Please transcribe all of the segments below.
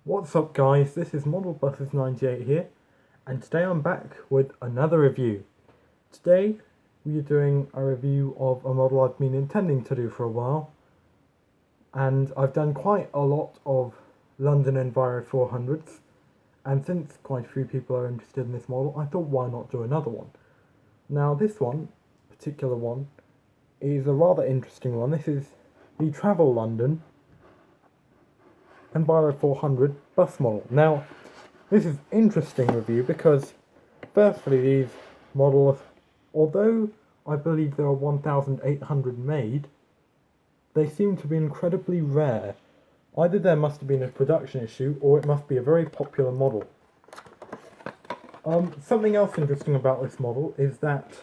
What's up guys, this is ModelBuses98 here, and today I'm back with another review. Today we are doing a review of a model I've been intending to do for a while, and I've done quite a lot of London Enviro400s, and since quite a few people are interested in this model, I thought why not do another one. Now this particular one, is a rather interesting one. This is the Travel London Enviro400 bus model. Now, this is interesting review because, firstly, these models, although I believe there are 1,800 made, they seem to be incredibly rare. Either there must have been a production issue, or it must be a very popular model. Something else interesting about this model is that,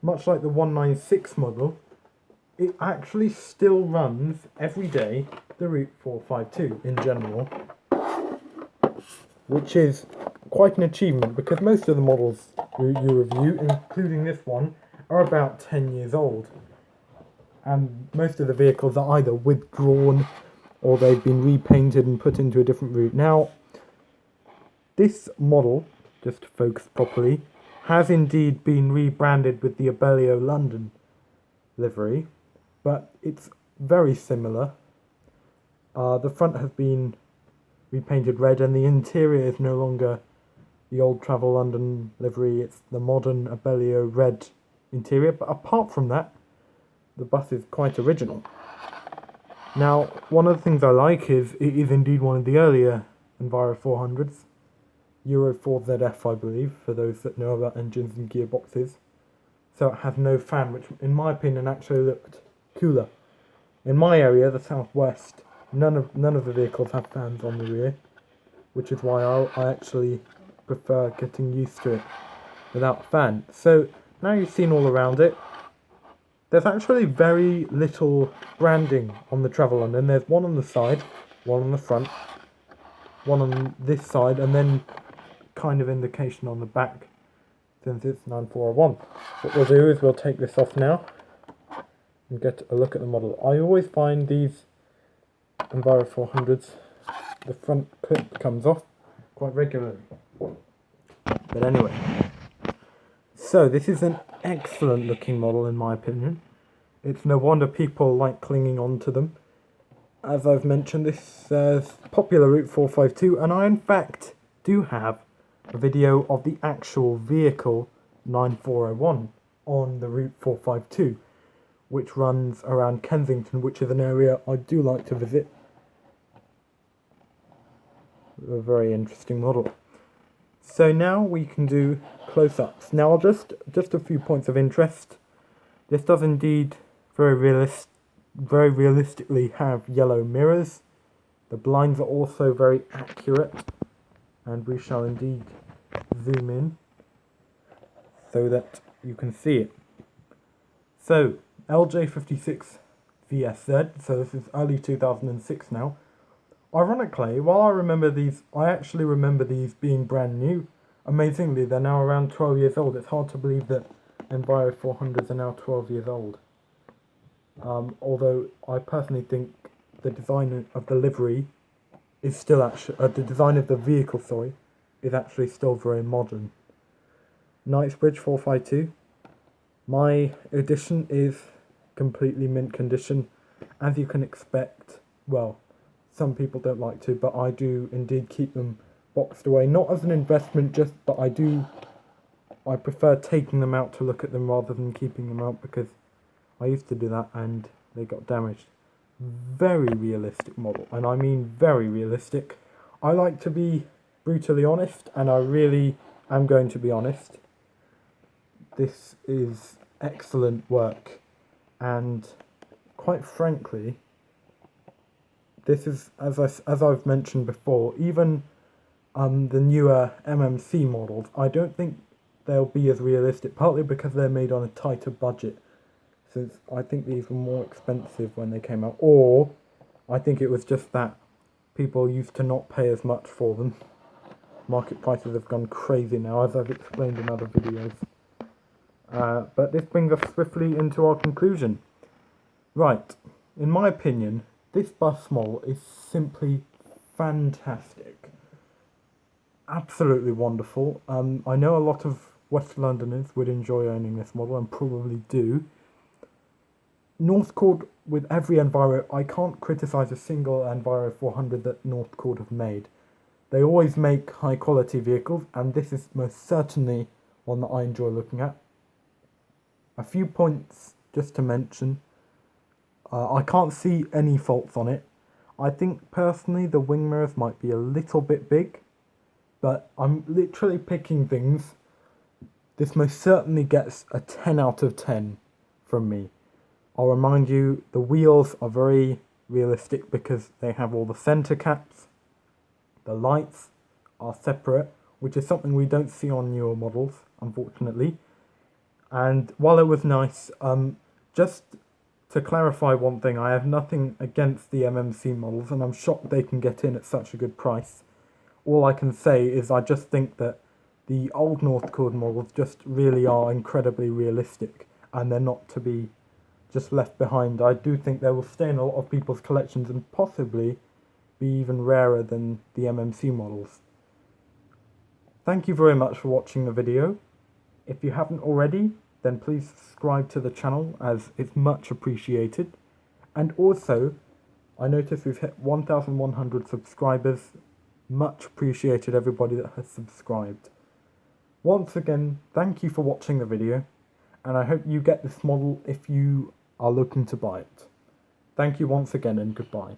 much like the 196 model, it actually still runs every day the Route 452 in general, which is quite an achievement because most of the models you review, including this one, are about 10 years old, and most of the vehicles are either withdrawn or they've been repainted and put into a different route. Now, this model, just to focus properly, has indeed been rebranded with the Abellio London livery, but it's very similar. The front has been repainted red, and the interior is no longer the old Travel London livery, it's the modern Abellio red interior, but apart from that, the bus is quite original. Now, one of the things I like is it is indeed one of the earlier Enviro400s, Euro 4ZF I believe, for those that know about engines and gearboxes. So it has no fan, which in my opinion actually looked cooler. In my area, the southwest, none of the vehicles have fans on the rear, which is why I actually prefer getting used to it without a fan. So now you've seen all around it, there's actually very little branding on the Travel London. There's one on the side, one on the front, one on this side, and then kind of indication on the back, since it's 9401. What we'll do is we'll take this off now and get a look at the model. I always find these Enviro400s, the front clip comes off quite regularly. But anyway, so this is an excellent looking model in my opinion. It's no wonder people like clinging on to them. As I've mentioned, this is popular Route 452, and I in fact do have a video of the actual vehicle 9401 on the Route 452, which runs around Kensington, which is an area I do like to visit. A very interesting model. So now we can do close-ups. Now just a few points of interest. This does indeed very realistically have yellow mirrors. The blinds are also very accurate, and we shall indeed zoom in so that you can see it. So LJ56 VSZ, so this is early 2006 now. Ironically, while I actually remember these being brand new, amazingly they're now around 12 years old. It's hard to believe that Enviro400s are now 12 years old. Although I personally think the design of the livery is still actually, the design of the vehicle, sorry, is actually still very modern. Knightsbridge 452. My edition is completely mint condition, as you can expect. Well, some people don't like to, but I do indeed keep them boxed away. Not as an investment, but I prefer taking them out to look at them rather than keeping them out, because I used to do that and they got damaged. Very realistic model, and I mean very realistic. I like to be brutally honest, and I really am going to be honest. This is excellent work, and quite frankly, this is, as I've mentioned before, even the newer MMC models, I don't think they'll be as realistic, partly because they're made on a tighter budget, since I think these were more expensive when they came out, or I think it was just that people used to not pay as much for them. Market prices have gone crazy now, as I've explained in other videos. But this brings us swiftly into our conclusion. Right, in my opinion, this bus model is simply fantastic. absolutely wonderful. I know a lot of West Londoners would enjoy owning this model and probably do. Northcord, with every Enviro, I can't criticise a single Enviro400 that Northcord have made. They always make high quality vehicles, and this is most certainly one that I enjoy looking at. A few points just to mention. I can't see any faults on it. I think personally the wing mirrors might be a little bit big, but I'm literally picking things. This most certainly gets a 10 out of 10 from me. I'll remind you, the wheels are very realistic because they have all the centre caps. The lights are separate, which is something we don't see on newer models, unfortunately. And while it was nice, just to clarify one thing, I have nothing against the MMC models, and I'm shocked they can get in at such a good price. All I can say is I just think that the old Northcord models just really are incredibly realistic, and they're not to be just left behind. I do think they will stay in a lot of people's collections and possibly be even rarer than the MMC models. Thank you very much for watching the video. If you haven't already, then please subscribe to the channel, as it's much appreciated. And also, I noticed we've hit 1,100 subscribers. Much appreciated everybody that has subscribed. Once again, thank you for watching the video, and I hope you get this model if you are looking to buy it. Thank you once again, and goodbye.